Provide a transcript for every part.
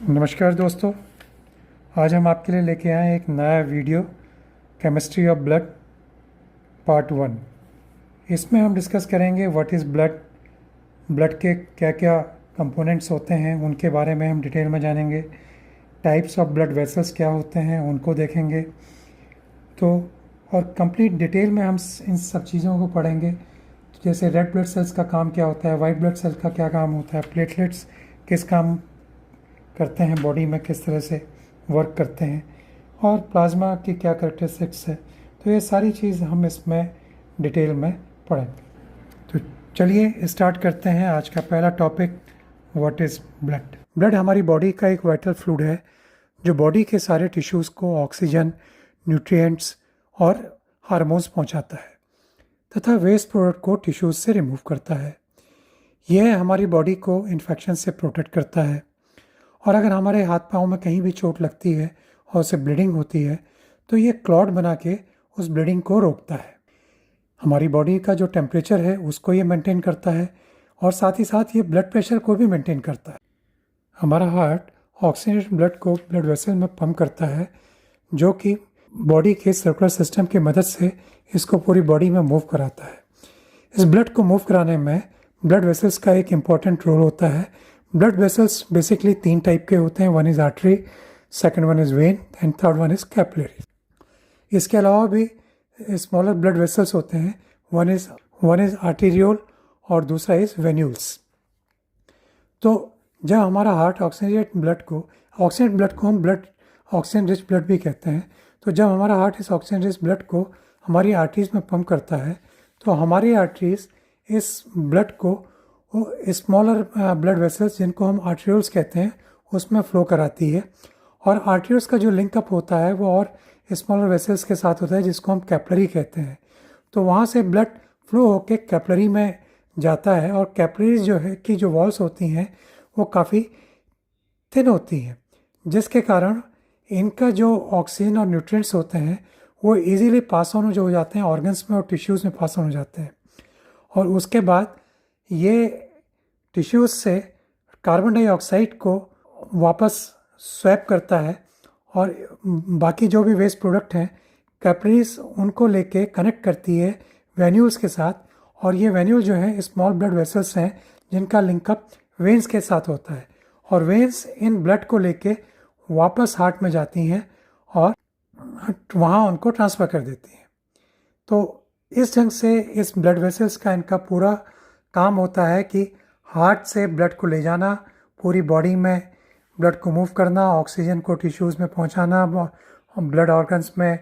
नमस्कार दोस्तों, आज हम आपके लिए लेके आए हैं एक नया video chemistry of blood part 1। इसमें हम डिस्कस करेंगे व्हाट इज़ ब्लड, ब्लड के क्या क्या कंपोनेंट्स होते हैं उनके बारे में हम डिटेल में जानेंगे। टाइप्स ऑफ ब्लड वेसल्स क्या होते हैं उनको देखेंगे। तो और कंप्लीट डिटेल में हम इन सब चीज़ों को पढ़ेंगे। जैसे रेड ब्लड सेल्स का काम क्या होता है, वाइट ब्लड सेल का क्या काम होता है, प्लेटलेट्स किस काम करते हैं बॉडी में, किस तरह से वर्क करते हैं, और प्लाज्मा की क्या करेक्टरिस्टिक्स है। तो ये सारी चीज़ हम इसमें डिटेल में पढ़ेंगे। तो चलिए स्टार्ट करते हैं आज का पहला topic, what is blood. Blood हमारी बॉडी का एक वाइटल फ्लूइड है जो बॉडी के सारे टिश्यूज़ को ऑक्सीजन, न्यूट्रिएंट्स और हार्मोन्स पहुंचाता है तथा वेस्ट प्रोडक्ट को टिश्यूज़ से रिमूव करता है। यह हमारी बॉडी को इन्फेक्शन से प्रोटेक्ट करता है, और अगर हमारे हाथ पाँव में कहीं भी चोट लगती है और उससे ब्लीडिंग होती है तो ये क्लॉट बना के उस ब्लीडिंग को रोकता है। हमारी बॉडी का जो टेम्परेचर है उसको ये मेंटेन करता है, और साथ ही साथ ये ब्लड प्रेशर को भी मेंटेन करता है। हमारा हार्ट ऑक्सीजनेटेड ब्लड को ब्लड वेसल में पंप करता है, जो कि बॉडी के सर्कुलर सिस्टम की मदद से इसको पूरी बॉडी में मूव कराता है। इस ब्लड को मूव कराने में ब्लड वेसल्स का एक इम्पॉर्टेंट रोल होता है। ब्लड वेसल्स बेसिकली 3 टाइप के होते हैं। One is artery, second one is when and third one is capillary. इसके अलावा भी स्मॉलर ब्लड वेसल्स होते हैं। वन इज़ आर्टीरियोल और दूसरा इज़ वेन्यूल्स। तो जब हमारा हार्ट ऑक्सीजनेटेड ब्लड को हम ब्लड ऑक्सीजन रिच ब्लड भी कहते हैं, तो जब हमारा हार्ट इस ऑक्सीजन रिच ब्लड को हमारी आर्टरीज में पंप करता है तो हमारी आर्टरीज इस ब्लड को स्मॉलर ब्लड वेसल्स, जिनको हम आर्ट्रियोल्स कहते हैं, उसमें फ़्लो कराती है। और आर्ट्रियोल्स का जो लिंकअप होता है वो और स्मॉलर वेसल्स के साथ होता है, जिसको हम कैपिलरी कहते हैं। तो वहाँ से ब्लड फ्लो होकर कैपिलरी में जाता है, और कैपिलरीज जो है की जो वॉल्स होती हैं वो काफ़ी थिन होती हैं, जिसके कारण इनका जो ऑक्सीजन और न्यूट्रिएंट्स होते हैं वो इजीली पास ऑन जो हो जाते हैं ऑर्गन्स में और टिश्यूज़ में पास ऑन हो जाते हैं। और उसके बाद ये टिश्यूज़ से कार्बन डाइऑक्साइड को वापस स्वैप करता है, और बाकी जो भी वेस्ट प्रोडक्ट हैं कैपिलरीज उनको लेके कनेक्ट करती है वेन्यूल्स के साथ। और ये वेन्यूल जो है स्मॉल ब्लड वेसल्स हैं जिनका लिंकअप वेन्स के साथ होता है, और वेन्स इन ब्लड को लेके वापस हार्ट में जाती हैं और वहाँ उनको ट्रांसफ़र कर देती हैं। तो इस ढंग से इस ब्लड वेसल्स का इनका पूरा काम होता है कि हार्ट से ब्लड को ले जाना, पूरी बॉडी में ब्लड को मूव करना, ऑक्सीजन को टिश्यूज़ में पहुंचाना, ब्लड ऑर्गन्स में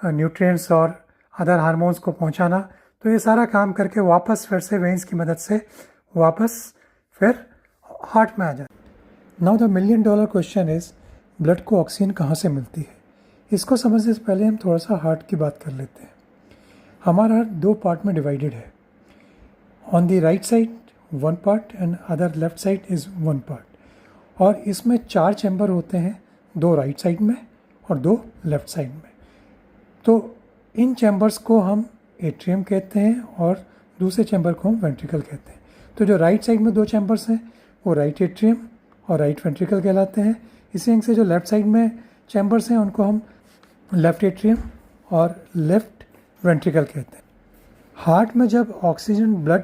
न्यूट्रिएंट्स और अदर हार्मोन्स को पहुंचाना। तो ये सारा काम करके वापस फिर से वेन्स की मदद से वापस फिर हार्ट में आ जाता है। Now the $1 million question is, blood को ऑक्सीजन कहाँ से मिलती है? इसको समझने से पहले हम थोड़ा सा हार्ट की बात कर लेते हैं। हमारा हार्ट 2 पार्ट में डिवाइडेड है। On the right side 1 part and other left side is 1 part, और इसमें 4 चैम्बर होते हैं, 2 राइट साइड में और 2 लेफ्ट साइड में। तो इन चैम्बर्स को हम एट्रियम कहते हैं और दूसरे चैम्बर को हम वेंट्रिकल कहते हैं। तो जो राइट साइड में 2 चैम्बर्स हैं वो राइट एट्रियम और राइट वेंट्रिकल कहलाते हैं। इसी ढंग से जो लेफ्ट साइड में चैम्बर्स हैं उनको हम लेफ्ट एट्रियम और लेफ्ट वेंट्रिकल कहते हैं। हार्ट में जब ऑक्सीजन ब्लड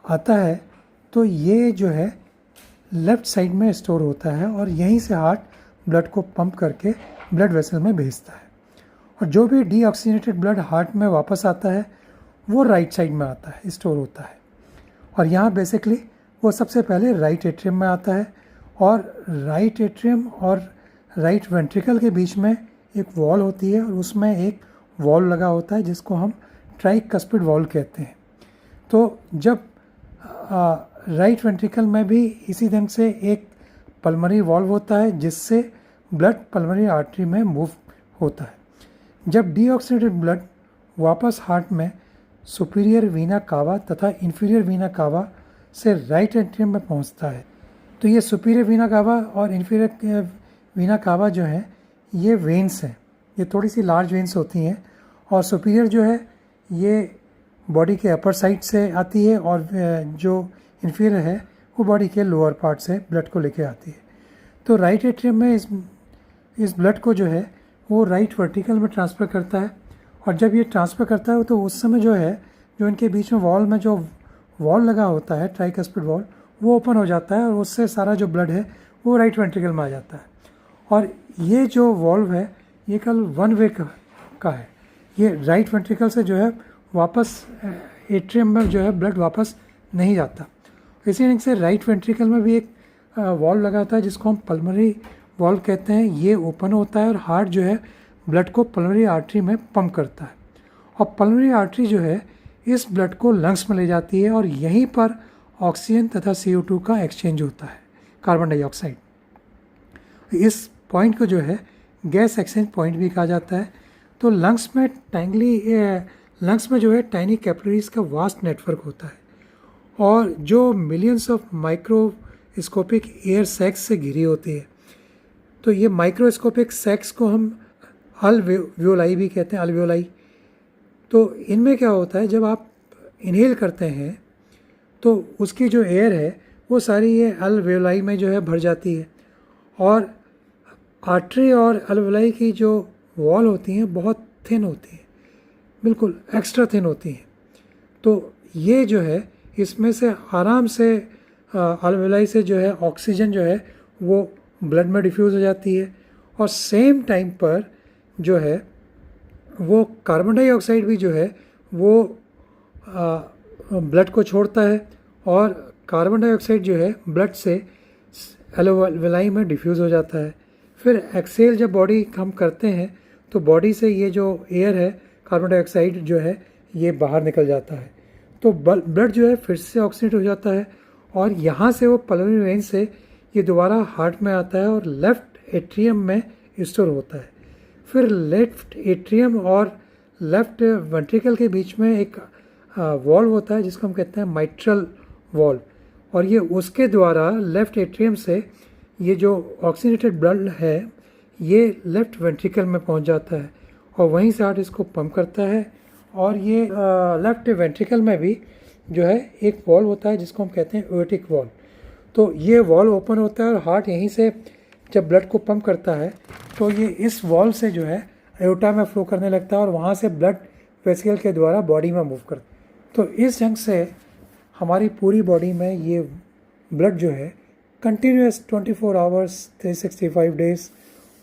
आता है तो ये जो है लेफ़्ट साइड में स्टोर होता है, और यहीं से हार्ट ब्लड को पंप करके ब्लड वेसल में भेजता है। और जो भी डीऑक्सीजनेटेड ब्लड हार्ट में वापस आता है वो राइट साइड में आता है, स्टोर होता है। और यहाँ बेसिकली वो सबसे पहले राइट एट्रियम में आता है, और राइट एट्रियम और राइट वेंट्रिकल के बीच में एक वॉल होती है, और उसमें एक वॉल लगा होता है जिसको हम ट्राइकस्पिड वॉल कहते हैं। तो जब राइट वेंट्रिकल में भी इसी ढंग से एक पल्मोनरी वॉल्व होता है जिससे ब्लड पल्मोनरी आर्टरी में मूव होता है। जब डीऑक्सीडेटेड ब्लड वापस हार्ट में सुपीरियर वीना कावा तथा इंफीरियर वीना कावा से राइट एट्रियम में पहुंचता है, तो ये सुपीरियर वीना कावा और इंफीरियर वीना कावा जो है ये वेन्स हैं। ये थोड़ी सी लार्ज वेन्स होती हैं, और सुपीरियर जो है ये बॉडी के अपर साइड से आती है, और जो इंफीरियर है वो बॉडी के लोअर पार्ट से ब्लड को लेके आती है। तो राइट एट्रियम में इस ब्लड को जो है वो राइट वर्टिकल में ट्रांसफ़र करता है, और जब ये ट्रांसफ़र करता है तो उस समय जो है जो इनके बीच में वॉल में जो वॉल लगा होता है ट्राइकस्पिड वॉल, वो ओपन हो जाता है और उससे सारा जो ब्लड है वो राइट वेंट्रिकल में आ जाता है। और ये जो वॉल्व है ये कल वन वे का है, ये राइट वेंट्रिकल से जो है वापस एट्रियम में जो है ब्लड वापस नहीं जाता। इसी ढंग से राइट वेंट्रिकल में भी एक वॉल्व लगा होता है जिसको हम पल्मोनरी वॉल्व कहते हैं। ये ओपन होता है और हार्ट जो है ब्लड को पल्मोनरी आर्टरी में पंप करता है, और पल्मोनरी आर्टरी जो है इस ब्लड को लंग्स में ले जाती है, और यहीं पर ऑक्सीजन तथा CO2 का एक्सचेंज होता है, कार्बन डाइऑक्साइड। इस पॉइंट को जो है गैस एक्सचेंज पॉइंट भी कहा जाता है। तो लंग्स में जो है टाइनी कैपिलरीज का वास्ट नेटवर्क होता है, और जो millions of microscopic air sacs से घिरी होती है। तो ये माइक्रोस्कोपिक सैक्स को हम अल्वेओलाई भी कहते हैं, अल्वेओलाई। तो इनमें क्या होता है, जब आप इनहेल करते हैं तो उसकी जो एयर है वो सारी ये अल्वेओलाई में जो है भर जाती है, और आर्टरी और अल्वेओलाई की जो वॉल होती हैं बहुत थिन होती है, बिल्कुल एक्स्ट्रा थिन होती हैं। तो ये जो है इसमें से आराम से अल्वेओलाई से जो है ऑक्सीजन जो है वो ब्लड में डिफ्यूज़ हो जाती है, और सेम टाइम पर जो है वो कार्बन डाइऑक्साइड भी जो है वो ब्लड को छोड़ता है, और कार्बन डाइऑक्साइड जो है ब्लड से अल्वेओलाई में डिफ्यूज़ हो जाता है। फिर एक्सेल जब बॉडी हम करते हैं तो बॉडी से ये जो एयर है कार्बन डाइऑक्साइड जो है ये बाहर निकल जाता है, तो ब्लड जो है फिर से ऑक्सीनेट हो जाता है, और यहाँ से वो पल्मोनरी वेन से ये दोबारा हार्ट में आता है और लेफ़्ट एट्रियम में स्टोर होता है। फिर लेफ़्ट एट्रियम और लेफ़्ट वेंट्रिकल के बीच में एक वॉल्व होता है जिसको हम कहते हैं माइट्रल वॉल्व, और ये उसके द्वारा लेफ़्ट एट्रियम से ये जो ऑक्सीनेटेड ब्लड है ये लेफ़्ट वेंट्रिकल में पहुंच जाता है, और वहीं से हार्ट इसको पंप करता है। और ये लेफ़्ट वेंट्रिकल में भी जो है एक वॉल्व होता है जिसको हम कहते हैं एओर्टिक वॉल्व। तो ये वॉल्व ओपन होता है और हार्ट यहीं से जब ब्लड को पंप करता है तो ये इस वॉल्व से जो है एओर्टा में फ्लो करने लगता है, और वहाँ से ब्लड वेसिकल के द्वारा बॉडी में मूव करता है। तो इस ढंग से हमारी पूरी बॉडी में ये ब्लड जो है कंटिन्यूस 24 आवर्स 365 डेज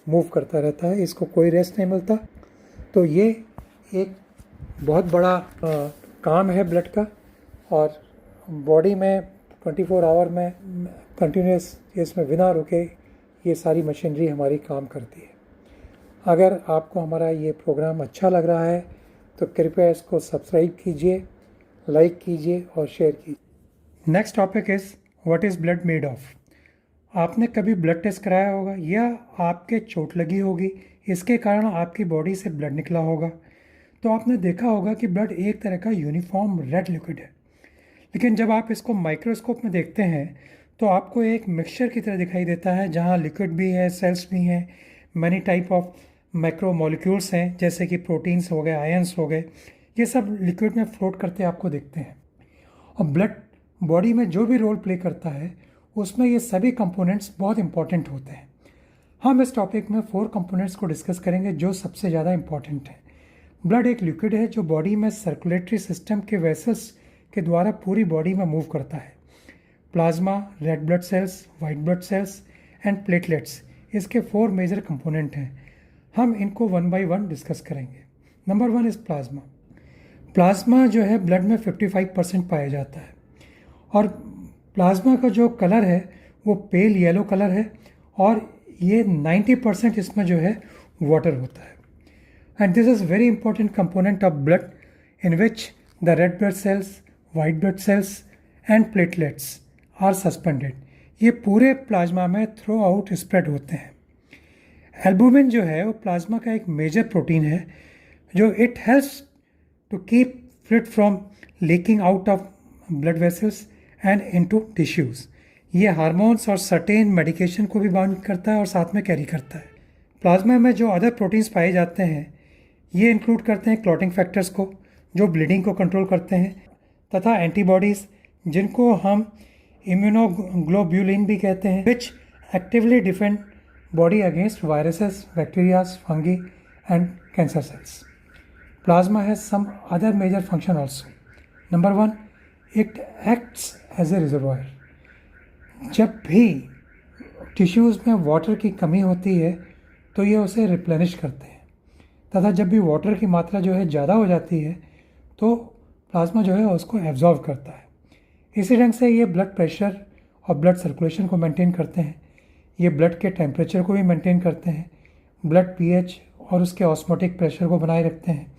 मूव करता रहता है, इसको कोई रेस्ट नहीं मिलता। तो ये एक बहुत बड़ा काम है ब्लड का, और बॉडी में 24 आवर में कंटिन्यूस इसमें बिना रुके ये सारी मशीनरी हमारी काम करती है। अगर आपको हमारा ये प्रोग्राम अच्छा लग रहा है तो कृपया इसको सब्सक्राइब कीजिए, लाइक कीजिए और शेयर कीजिए। Next topic is what is blood made of. आपने कभी ब्लड टेस्ट कराया होगा या आपके चोट लगी होगी, इसके कारण आपकी बॉडी से ब्लड निकला होगा, तो आपने देखा होगा कि ब्लड एक तरह का यूनिफॉर्म रेड लिक्विड है। लेकिन जब आप इसको माइक्रोस्कोप में देखते हैं तो आपको एक मिक्सचर की तरह दिखाई देता है, जहाँ लिक्विड भी है, सेल्स भी हैं, many type of micro molecules हैं, जैसे कि प्रोटीन्स हो गए, आयंस हो गए, ये सब लिक्विड में फ्लोट करते आपको दिखते हैं। और ब्लड बॉडी में जो भी रोल प्ले करता है उसमें ये सभी कंपोनेंट्स बहुत इंपॉर्टेंट होते हैं। हम इस टॉपिक में 4 कंपोनेंट्स को डिस्कस करेंगे जो सबसे ज़्यादा इंपॉर्टेंट हैं। ब्लड एक लिक्विड है जो बॉडी में सर्कुलेटरी सिस्टम के वेसल्स के द्वारा पूरी बॉडी में मूव करता है। Plasma, red blood cells, white blood cells and platelets इसके 4 मेजर कंपोनेंट हैं। हम इनको 1 बाय 1 डिस्कस करेंगे। Number 1 is plasma. प्लाज्मा जो है ब्लड में 55% पाया जाता है, और प्लाज्मा का जो कलर है वो पेल येलो कलर है, और ये 90% इसमें जो है वाटर होता है। And this is very important component of blood in which the red blood cells, white blood cells and platelets are suspended. ये पूरे प्लाज्मा में थ्रू आउट स्प्रेड होते हैं। एल्बुमिन जो है वो प्लाज्मा का एक मेजर प्रोटीन है जो it helps to keep fluid from leaking out of blood vessels and into tissues. ये हार्मोन्स और सर्टेन मेडिकेशन को भी बाउंड करता है और साथ में कैरी करता है। प्लाज्मा में जो अदर प्रोटीन्स पाए जाते हैं ये इंक्लूड करते हैं क्लॉटिंग फैक्टर्स को जो ब्लीडिंग को कंट्रोल करते हैं, तथा एंटीबॉडीज़ जिनको हम इम्यूनोग्लोब्यूलिन भी कहते हैं, विच actively defend body against viruses, bacteria, fungi, and cancer cells. Plasma has some other major function also. Number one, it acts as a reservoir. जब भी टिश्यूज़ में वाटर की कमी होती है तो ये उसे रिप्लेनिश करते हैं, तथा जब भी वाटर की मात्रा जो है ज़्यादा हो जाती है तो प्लाज्मा जो है उसको एब्जॉर्व करता है। इसी ढंग से ये ब्लड प्रेशर और ब्लड सर्कुलेशन को मेंटेन करते हैं, ये ब्लड के टेम्परेचर को भी मेंटेन करते हैं, ब्लड पीएच और उसके ऑस्मोटिक प्रेशर को बनाए रखते हैं।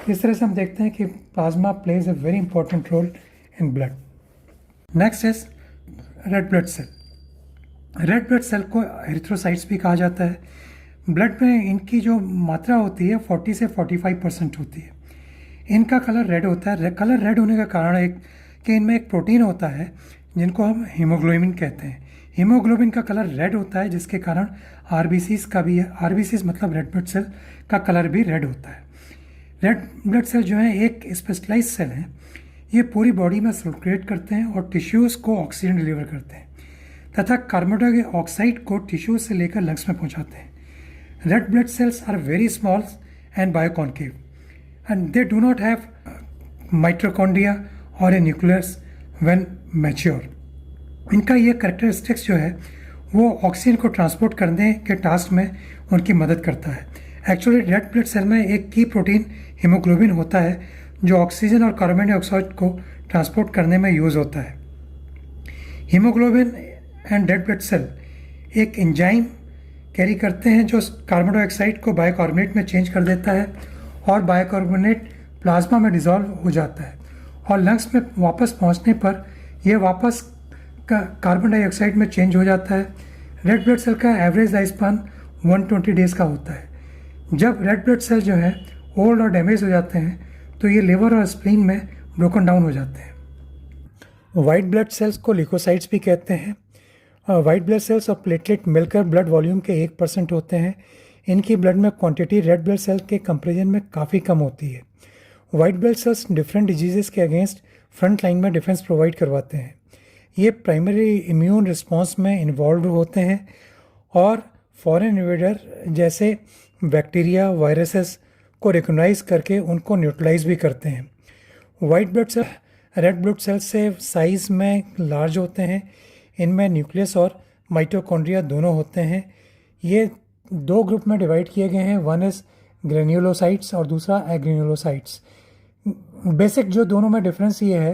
इस तरह से हम देखते हैं कि plasma plays a very important role in blood. Next is red blood cell. Red blood cell को एरिथ्रोसाइट्स भी कहा जाता है। ब्लड में इनकी जो मात्रा होती है 40 से 45% होती है। इनका कलर रेड होता है। कलर रेड होने का कारण एक कि इनमें एक प्रोटीन होता है जिनको हम हीमोग्लोबिन कहते हैं। हीमोग्लोबिन का कलर रेड होता है, जिसके कारण आरबीसीज का भी आरबीसीज मतलब रेड ब्लड सेल का कलर भी रेड होता है। रेड ब्लड सेल जो है एक स्पेशलाइज सेल है। ये पूरी बॉडी में सर्कुलेट करते हैं और टिश्यूज़ को ऑक्सीजन डिलीवर करते हैं तथा कार्बन डाइऑक्साइड को टिश्यूज से लेकर लंग्स में पहुंचाते हैं। Red blood cells are very small and bioconcave, and they do not have mitochondria or a nucleus when mature. इनका ये कैरेक्टरिस्टिक्स जो है वो ऑक्सीजन को ट्रांसपोर्ट करने के टास्क में उनकी मदद करता है। एक्चुअली रेड ब्लड सेल में एक की प्रोटीन हीमोग्लोबिन होता है जो ऑक्सीजन और कार्बन डाइऑक्साइड को ट्रांसपोर्ट करने में यूज़ होता है। Haemoglobin and red blood cell एक एंजाइम कैरी करते हैं जो कार्बन डाइऑक्साइड को बाइकार्बोनेट में चेंज कर देता है और बाइकार्बोनेट प्लाज्मा में डिसॉल्व हो जाता है और लंग्स में वापस पहुंचने पर यह वापस कार्बन डाइऑक्साइड में चेंज हो जाता है। रेड ब्लड सेल का एवरेज लाइफ स्पान 120 डेज का होता है। जब रेड ब्लड सेल जो है ओल्ड और डैमेज हो जाते हैं तो ये लिवर और स्प्लीन में ब्रोकन डाउन हो जाते हैं। वाइट ब्लड सेल्स को ल्यूकोसाइट्स भी कहते हैं। वाइट ब्लड सेल्स और प्लेटलेट मिलकर ब्लड वॉल्यूम के 1% होते हैं। इनकी ब्लड में क्वांटिटी रेड ब्लड सेल के कंपेरिजन में काफ़ी कम होती है। White blood sales different disease के अगेंस्ट फ्रंट लाइन में डिफेंस प्रोवाइड करवाते हैं। ये प्राइमरी इम्यून रिस्पॉन्स में इन्वॉल्व होते हैं और फॉरेन इन्वेडर जैसे बैक्टीरिया वायरसेस को रिकॉग्नाइज करके उनको न्यूट्रलाइज भी करते हैं। White blood cell red blood cell से साइज़ में लार्ज होते हैं। इनमें न्यूक्लियस और माइटोकॉन्ड्रिया दोनों होते हैं। ये दो ग्रुप में डिवाइड किए गए हैं, वन इज़ ग्रेन्युलोसाइट्स और दूसरा एग्रेन्युलोसाइट्स। बेसिक जो दोनों में डिफरेंस ये है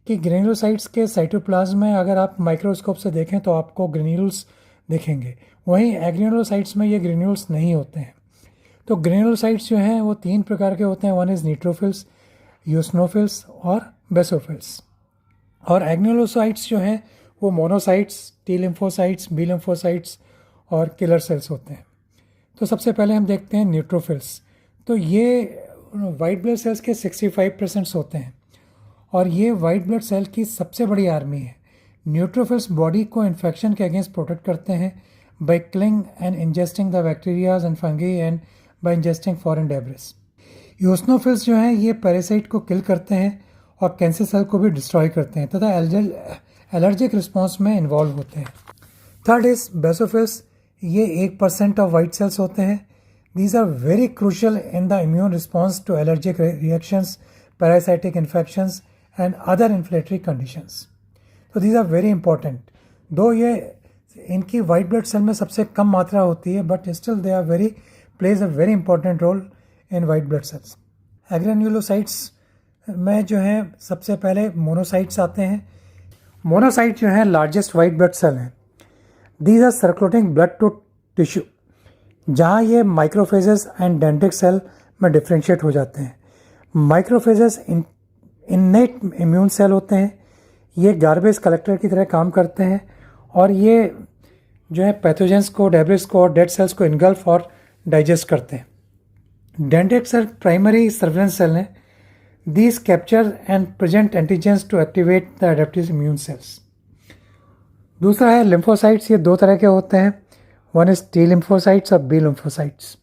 कि ग्रेन्युलोसाइट्स के साइटोप्लाज्म में अगर आप माइक्रोस्कोप से देखें तो आपको ग्रेन्यूल्स दिखेंगे, वहीं एग्रेन्युलोसाइट्स में ये ग्रेन्यूल्स नहीं होते हैं। तो ग्रेन्युलोसाइट्स जो हैं वो 3 प्रकार के होते हैं, वन इज़ न्यूट्रोफिल्स, यूसिनोफिल्स और बेसोफिल्स। और एग्रेन्युलोसाइट्स जो हैं वो monocytes, T lymphocytes, B lymphocytes और किलर सेल्स होते हैं। तो सबसे पहले हम देखते हैं न्यूट्रोफिल्स। तो ये वाइट ब्लड सेल्स के 65% होते हैं और ये वाइट ब्लड सेल की सबसे बड़ी आर्मी है। न्यूट्रोफिल्स बॉडी को इन्फेक्शन के अगेंस्ट प्रोटेक्ट करते हैं by killing and ingesting the bacterias and fungi and by ingesting foreign debris. Eosinophils जो हैं ये पैरासाइट को किल करते हैं और कैंसर सेल को भी डिस्ट्रॉय करते हैं तथा एलर्जिक रिस्पॉन्स में इन्वॉल्व होते हैं। Third is basophils. ये 1% ऑफ वाइट सेल्स होते हैं। These are very crucial in the immune response to allergic reactions, parasitic infections and other inflammatory conditions. तो these are very important. Though ये इनकी white blood cell में सबसे कम मात्रा होती है but still they are plays a very important role in white blood cells. Agranulocytes में जो है सबसे पहले मोनोसाइट्स आते हैं। मोनोसाइट जो है लार्जेस्ट वाइट ब्लड सेल हैं। These are circulating blood to tissue, जहाँ ये माइक्रोफेजेस एंड डेंड्रिटिक सेल में डिफ्रेंशिएट हो जाते हैं। माइक्रोफेजेस इन्नेट इम्यून सेल होते हैं। ये गार्बेज कलेक्टर की तरह काम करते हैं और ये जो है पैथोजेंस को, डेब्रिस को और डेड सेल्स को इनगल्फ और डाइजेस्ट करते हैं। Dendritic cell primary surveillance cell हैं। These capture and present antigens to activate the adaptive immune cells. दूसरा है लिम्फोसाइट्स। ये 2 तरह के होते हैं, वन इज टी लिम्फोसाइट्स और बी लिम्फोसाइट्स।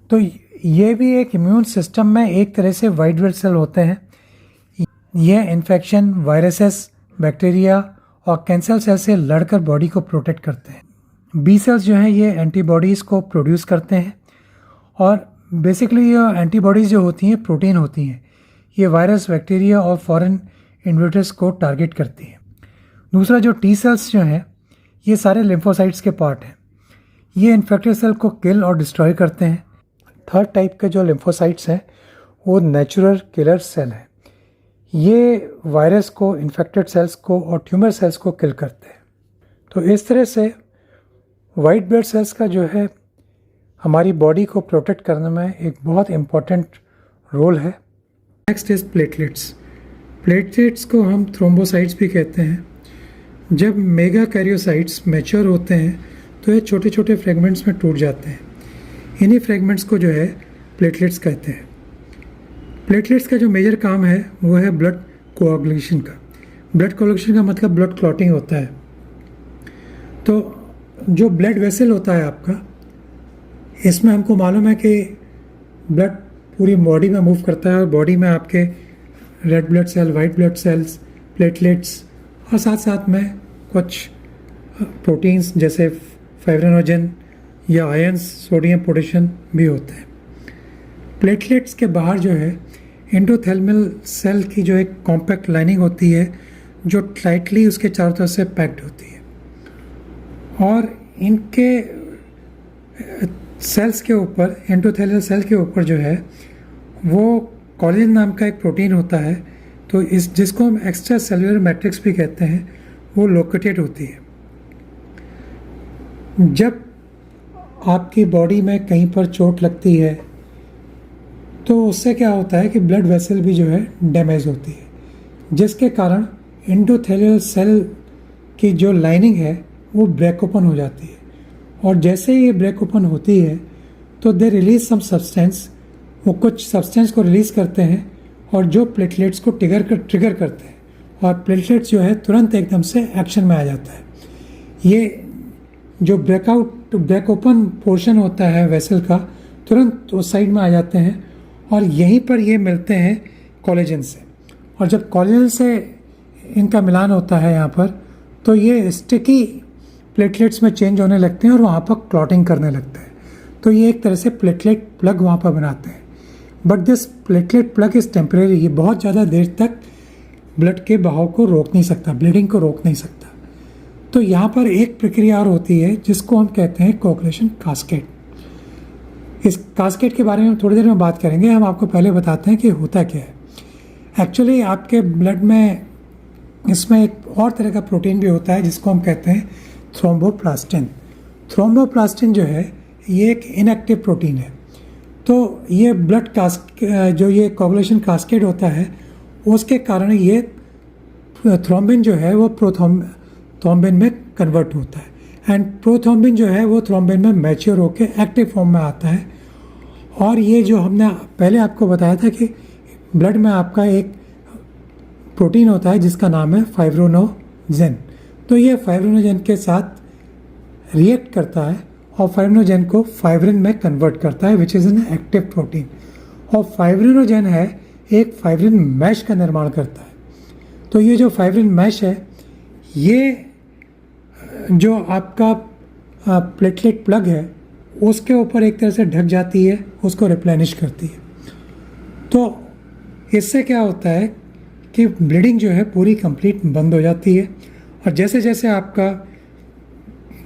तो ये भी एक इम्यून सिस्टम में एक तरह से वाइट ब्लड सेल होते हैं। ये इन्फेक्शन, वायरसेस, बैक्टीरिया और कैंसर सेल से लड़कर बॉडी को प्रोटेक्ट करते हैं। बी सेल्स जो हैं ये एंटीबॉडीज़ को प्रोड्यूस करते हैं और बेसिकली ये एंटीबॉडीज़ जो होती हैं प्रोटीन होती हैं। ये वायरस, बैक्टीरिया और फॉरेन इन्वेडर्स को टारगेट करती हैं। दूसरा जो टी सेल्स जो हैं ये सारे लिम्फोसाइट्स के पार्ट हैं। ये इन्फेक्टेड सेल को किल और डिस्ट्रॉय करते हैं। थर्ड टाइप के जो लिम्फोसाइट्स हैं वो नेचुरल किलर सेल हैं। ये वायरस को, इन्फेक्टेड सेल्स को और ट्यूमर सेल्स को किल करते हैं। तो इस तरह से वाइट ब्लड सेल्स का जो है हमारी बॉडी को प्रोटेक्ट करने में एक बहुत इम्पॉर्टेंट रोल है। Next is platelets. प्लेटलेट्स को हम थ्रोम्बोसाइट्स भी कहते हैं। जब मेगा कैरियोसाइट्स मैच्योर होते हैं तो ये छोटे छोटे फ्रेगमेंट्स में टूट जाते हैं। इन्हीं फ्रेगमेंट्स को जो है प्लेटलेट्स कहते हैं। प्लेटलेट्स का जो मेजर काम है वो है ब्लड कोआगुलेशन का। ब्लड कोआगुलेशन का मतलब ब्लड क्लॉटिंग होता है। तो जो ब्लड वेसल होता है आपका, इसमें हमको मालूम है कि ब्लड पूरी बॉडी में मूव करता है और बॉडी में आपके red blood cell, white blood cells, platelets और साथ साथ में कुछ प्रोटीन्स जैसे फाइब्रिनोजन या आयंस, सोडियम, पोटेशियम भी होते हैं। प्लेटलेट्स के बाहर जो है एंडोथेल्मियल सेल की जो एक कॉम्पैक्ट लाइनिंग होती है जो टाइटली उसके चारों तरफ से पैक्ड होती है और इनके सेल्स के ऊपर, एंडोथेलियल सेल के ऊपर जो है वो कोलेजन नाम का एक प्रोटीन होता है। तो इस जिसको हम एक्स्ट्रा सेलुलर मैट्रिक्स भी कहते हैं, वो लोकेटेड होती है। जब आपकी बॉडी में कहीं पर चोट लगती है तो उससे क्या होता है कि ब्लड वेसल भी जो है डैमेज होती है, जिसके कारण एंडोथेलियल सेल की जो लाइनिंग है वो ब्रेक ओपन हो जाती है और जैसे ही ये ब्रेक ओपन होती है तो दे रिलीज सम सब्सटेंस, वो कुछ सब्सटेंस को रिलीज़ करते हैं और जो प्लेटलेट्स को ट्रिगर करते हैं और प्लेटलेट्स जो है तुरंत एकदम से एक्शन में आ जाता है। ये जो ब्रेक ओपन पोर्शन होता है वेसल का, तुरंत उस साइड में आ जाते हैं और यहीं पर ये मिलते हैं कोलेजन से। और जब कोलेजन से इनका मिलान होता है यहाँ पर, तो ये स्टिकी प्लेटलेट्स में चेंज होने लगते हैं और वहाँ पर क्लॉटिंग करने लगते हैं। तो ये एक तरह से प्लेटलेट प्लग वहाँ पर बनाते हैं। But this platelet plug is temporary. ये बहुत ज़्यादा देर तक ब्लड के बहाव को रोक नहीं सकता, ब्लीडिंग को रोक नहीं सकता। तो यहाँ पर एक प्रक्रिया और होती है जिसको हम कहते हैं कोआगुलेशन कास्केड। इस कास्केड के बारे में हम थोड़ी देर में बात करेंगे। हम आपको पहले बताते हैं कि होता क्या है। एक्चुअली आपके ब्लड में इसमें एक और तरह का प्रोटीन भी होता है जिसको हम कहते हैं थ्रोम्बोप्लास्टिन। थ्रोम्बोप्लास्टिन जो है ये एक इनएक्टिव प्रोटीन है। तो ये ब्लड जो ये कोआगुलेशन कास्केड होता है उसके कारण ये थ्रोम्बिन जो है वो प्रोथ्रोम्बिन में कन्वर्ट होता है एंड प्रोथ्रोम्बिन जो है वो थ्रोम्बिन में मैच्योर होकर एक्टिव फॉर्म में आता है। और ये जो हमने पहले आपको बताया था कि ब्लड में आपका एक प्रोटीन होता है जिसका नाम है फाइब्रिनोजेन। तो ये फाइब्रिनोजेन के साथ रिएक्ट करता है और फाइब्रिनोजेन को फाइब्रिन में कन्वर्ट करता है, which is an active protein. और फाइब्रिनोजेन है एक फाइब्रिन मैश का निर्माण करता है। तो ये जो फाइब्रिन मैश है ये जो आपका प्लेटलेट प्लग है उसके ऊपर एक तरह से ढक जाती है, उसको रिप्लेनिश करती है। तो इससे क्या होता है कि ब्लीडिंग जो है पूरी कंप्लीट बंद हो जाती है और जैसे जैसे आपका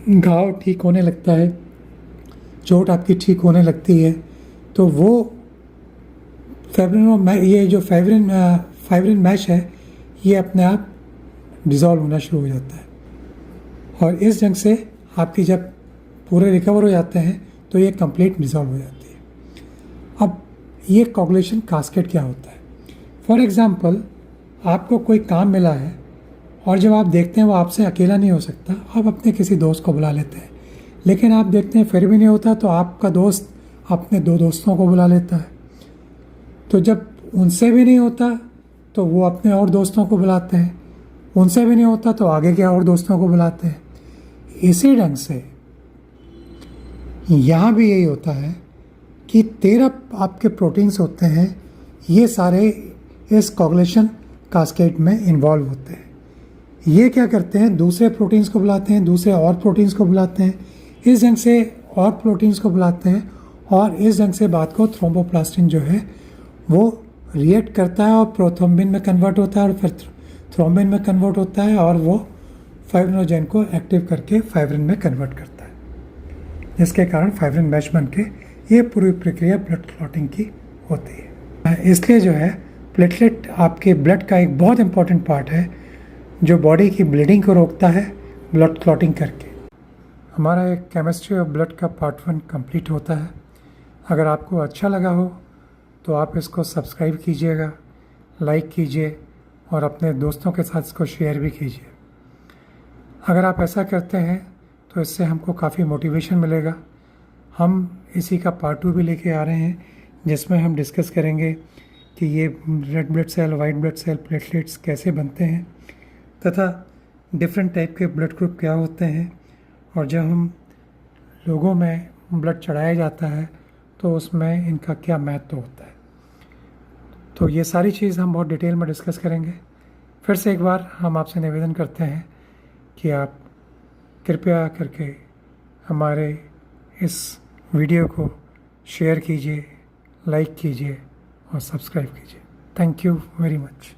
घाव ठीक होने लगता है, चोट आपकी ठीक होने लगती है, तो वो ये जो फाइब्रिन मैश है ये अपने आप डिज़ोल्व होना शुरू हो जाता है। और इस ढंग से आपकी जब पूरे रिकवर हो जाते हैं तो ये कंप्लीट डिज़ोल्व हो जाती है। अब ये कोआगुलेशन कास्केड क्या होता है? फॉर एग्ज़ाम्पल, आपको कोई काम मिला है और जब आप देखते हैं वो आपसे अकेला नहीं हो सकता, आप अपने किसी दोस्त को बुला लेते हैं, लेकिन आप देखते हैं फिर भी नहीं होता तो आपका दोस्त अपने 2 दोस्तों को बुला लेता है। तो जब उनसे भी नहीं होता तो वो अपने और दोस्तों को बुलाते हैं, उनसे भी नहीं होता तो आगे के और दोस्तों को बुलाते हैं। इसी ढंग से यहाँ भी यही होता है कि 13 आपके प्रोटीन्स होते हैं, ये सारे इस कोआगुलेशन कास्केड में इन्वॉल्व होते हैं। ये क्या करते हैं, दूसरे प्रोटीन्स को बुलाते हैं, दूसरे और प्रोटीन्स को बुलाते हैं, इस ढंग से और प्रोटीन्स को बुलाते हैं, और इस ढंग से बात को थ्रोम्बोप्लास्टिन जो है वो रिएक्ट करता है और प्रोथ्रोम्बिन में कन्वर्ट होता है, और फिर थ्रोम्बिन में कन्वर्ट होता है, और वो फाइब्रिनोजेन को एक्टिव करके फाइब्रिन में कन्वर्ट करता है, जिसके कारण फाइब्रिन मैश बन के ये पूरी प्रक्रिया ब्लड क्लॉटिंग की होती है। इसलिए जो है प्लेटलेट आपके ब्लड का एक बहुत इंपॉर्टेंट पार्ट है जो बॉडी की ब्लीडिंग को रोकता है ब्लड क्लॉटिंग करके। हमारा एक केमिस्ट्री ऑफ ब्लड का पार्ट 1 कंप्लीट होता है। अगर आपको अच्छा लगा हो तो आप इसको सब्सक्राइब कीजिएगा, लाइक कीजिए और अपने दोस्तों के साथ इसको शेयर भी कीजिए। अगर आप ऐसा करते हैं तो इससे हमको काफ़ी मोटिवेशन मिलेगा। हम इसी का पार्ट 2 भी लेके आ रहे हैं, जिसमें हम डिस्कस करेंगे कि ये red blood cell, white blood cell, platelets कैसे बनते हैं, तथा डिफरेंट टाइप के ब्लड ग्रुप क्या होते हैं, और जब हम लोगों में ब्लड चढ़ाया जाता है तो उसमें इनका क्या महत्व होता है। तो ये सारी चीज़ हम बहुत डिटेल में डिस्कस करेंगे। फिर से एक बार हम आपसे निवेदन करते हैं कि आप कृपया करके हमारे इस वीडियो को शेयर कीजिए, लाइक कीजिए और सब्सक्राइब कीजिए। Thank you very much.